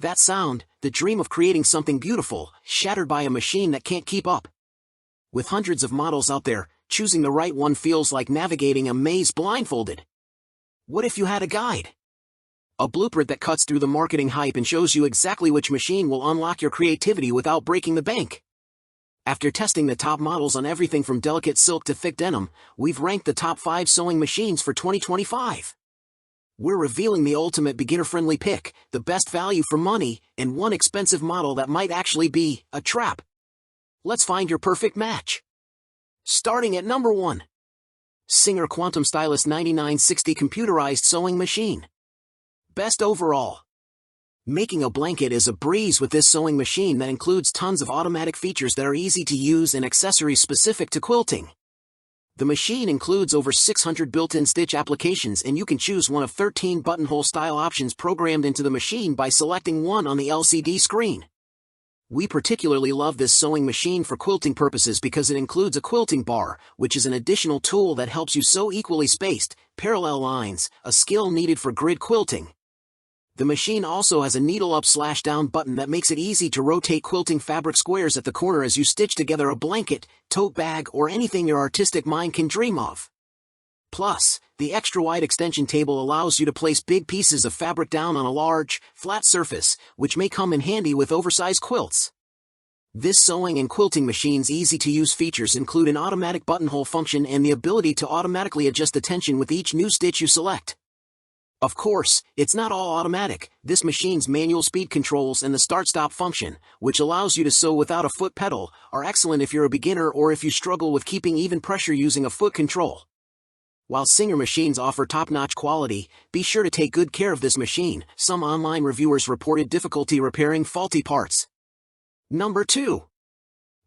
That sound, the dream of creating something beautiful, shattered by a machine that can't keep up. With hundreds of models out there, choosing the right one feels like navigating a maze blindfolded. What if you had a guide? A blueprint that cuts through the marketing hype and shows you exactly which machine will unlock your creativity without breaking the bank. After testing the top models on everything from delicate silk to thick denim, we've ranked the top 5 sewing machines for 2025. We're revealing the ultimate beginner-friendly pick, the best value for money, and one expensive model that might actually be a trap. Let's find your perfect match. Starting at number 1. Singer Quantum Stylus 9960 Computerized Sewing Machine. Best overall. Making a blanket is a breeze with this sewing machine that includes tons of automatic features that are easy to use and accessories specific to quilting. The machine includes over 600 built-in stitch applications, and you can choose one of 13 buttonhole style options programmed into the machine by selecting one on the LCD screen. We particularly love this sewing machine for quilting purposes because it includes a quilting bar, which is an additional tool that helps you sew equally spaced, parallel lines, a skill needed for grid quilting. The machine also has a needle up/down button that makes it easy to rotate quilting fabric squares at the corner as you stitch together a blanket, tote bag, or anything your artistic mind can dream of. Plus, the extra-wide extension table allows you to place big pieces of fabric down on a large, flat surface, which may come in handy with oversized quilts. This sewing and quilting machine's easy-to-use features include an automatic buttonhole function and the ability to automatically adjust the tension with each new stitch you select. Of course, it's not all automatic. This machine's manual speed controls and the start-stop function, which allows you to sew without a foot pedal, are excellent if you're a beginner or if you struggle with keeping even pressure using a foot control. While Singer machines offer top-notch quality, be sure to take good care of this machine. Some online reviewers reported difficulty repairing faulty parts. Number 2.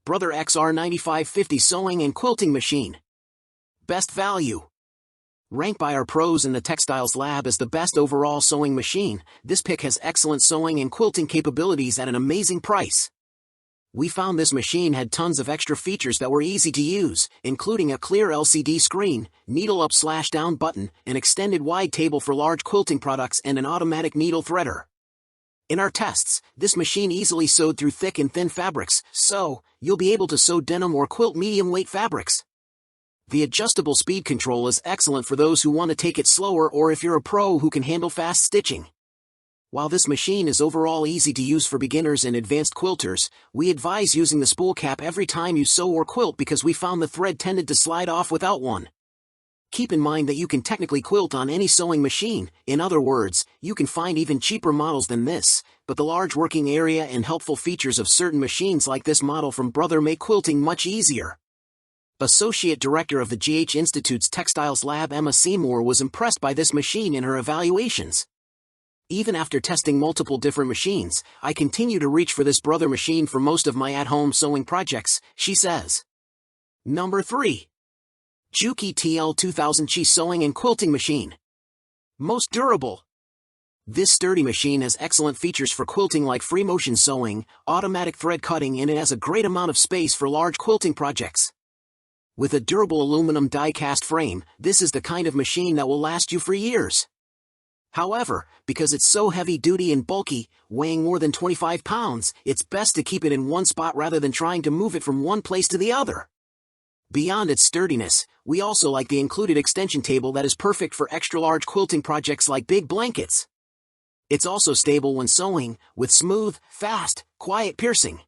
Brother XR9550 Sewing and Quilting Machine. Best value. Ranked by our pros in the Textiles Lab as the best overall sewing machine, this pick has excellent sewing and quilting capabilities at an amazing price. We found this machine had tons of extra features that were easy to use, including a clear LCD screen, needle up/down button, an extended wide table for large quilting products, and an automatic needle threader. In our tests, this machine easily sewed through thick and thin fabrics, so you'll be able to sew denim or quilt medium-weight fabrics. The adjustable speed control is excellent for those who want to take it slower or if you're a pro who can handle fast stitching. While this machine is overall easy to use for beginners and advanced quilters, we advise using the spool cap every time you sew or quilt because we found the thread tended to slide off without one. Keep in mind that you can technically quilt on any sewing machine. In other words, you can find even cheaper models than this, but the large working area and helpful features of certain machines like this model from Brother make quilting much easier. Associate Director of the GH Institute's Textiles Lab Emma Seymour was impressed by this machine in her evaluations. Even after testing multiple different machines, I continue to reach for this Brother machine for most of my at-home sewing projects, she says. Number 3. Juki TL2000 Chi Sewing and Quilting Machine. Most durable. This sturdy machine has excellent features for quilting like free motion sewing, automatic thread cutting, and it has a great amount of space for large quilting projects. With a durable aluminum die-cast frame, this is the kind of machine that will last you for years. However, because it's so heavy-duty and bulky, weighing more than 25 pounds, it's best to keep it in one spot rather than trying to move it from one place to the other. Beyond its sturdiness, we also like the included extension table that is perfect for extra-large quilting projects like big blankets. It's also stable when sewing, with smooth, fast, quiet piercing.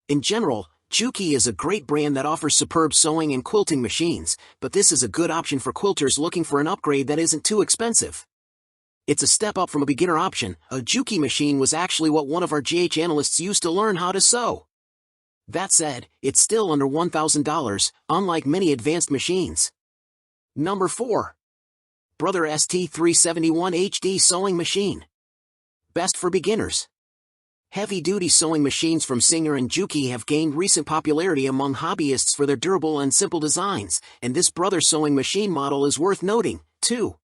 In general, Juki is a great brand that offers superb sewing and quilting machines, but this is a good option for quilters looking for an upgrade that isn't too expensive. It's a step up from a beginner option. A Juki machine was actually what one of our GH analysts used to learn how to sew. That said, it's still under $1,000, unlike many advanced machines. Number 4. Brother ST371 HD Sewing Machine. Best for beginners. Heavy-duty sewing machines from Singer and Juki have gained recent popularity among hobbyists for their durable and simple designs, and this Brother sewing machine model is worth noting, too.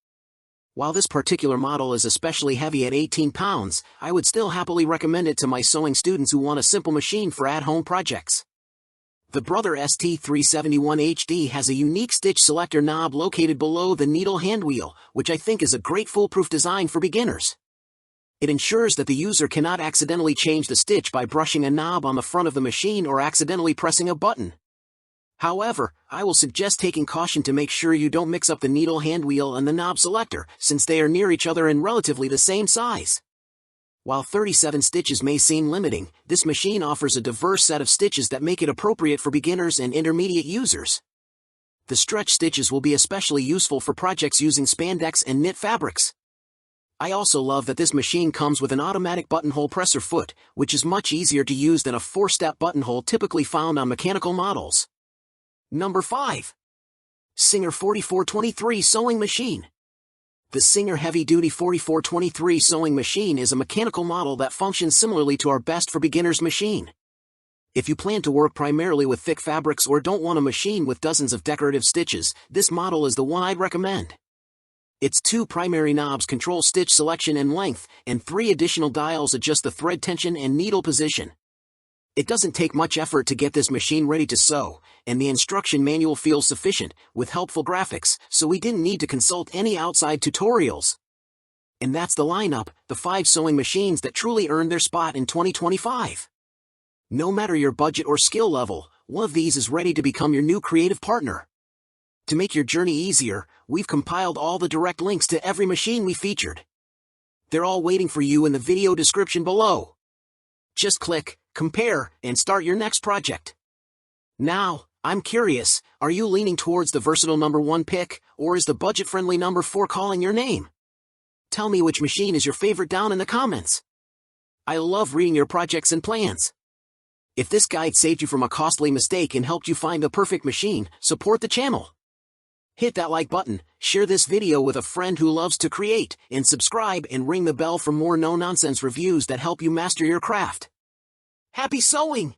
While this particular model is especially heavy at 18 pounds, I would still happily recommend it to my sewing students who want a simple machine for at-home projects. The Brother ST371 HD has a unique stitch selector knob located below the needle handwheel, which I think is a great foolproof design for beginners. It ensures that the user cannot accidentally change the stitch by brushing a knob on the front of the machine or accidentally pressing a button. However, I will suggest taking caution to make sure you don't mix up the needle hand wheel and the knob selector, since they are near each other and relatively the same size. While 37 stitches may seem limiting, this machine offers a diverse set of stitches that make it appropriate for beginners and intermediate users. The stretch stitches will be especially useful for projects using spandex and knit fabrics. I also love that this machine comes with an automatic buttonhole presser foot, which is much easier to use than a 4-step buttonhole typically found on mechanical models. Number 5. Singer 4423 Sewing Machine. The Singer Heavy Duty 4423 Sewing Machine is a mechanical model that functions similarly to our Best for Beginners machine. If you plan to work primarily with thick fabrics or don't want a machine with dozens of decorative stitches, this model is the one I'd recommend. Its 2 primary knobs control stitch selection and length, and 3 additional dials adjust the thread tension and needle position. It doesn't take much effort to get this machine ready to sew, and the instruction manual feels sufficient, with helpful graphics, so we didn't need to consult any outside tutorials. And that's the lineup, the 5 sewing machines that truly earned their spot in 2025. No matter your budget or skill level, one of these is ready to become your new creative partner. To make your journey easier, we've compiled all the direct links to every machine we featured. They're all waiting for you in the video description below. Just click, compare, and start your next project. Now, I'm curious, are you leaning towards the versatile number 1 pick, or is the budget-friendly number 4 calling your name? Tell me which machine is your favorite down in the comments. I love reading your projects and plans. If this guide saved you from a costly mistake and helped you find the perfect machine, support the channel. Hit that like button, share this video with a friend who loves to create, and subscribe and ring the bell for more no-nonsense reviews that help you master your craft. Happy sewing!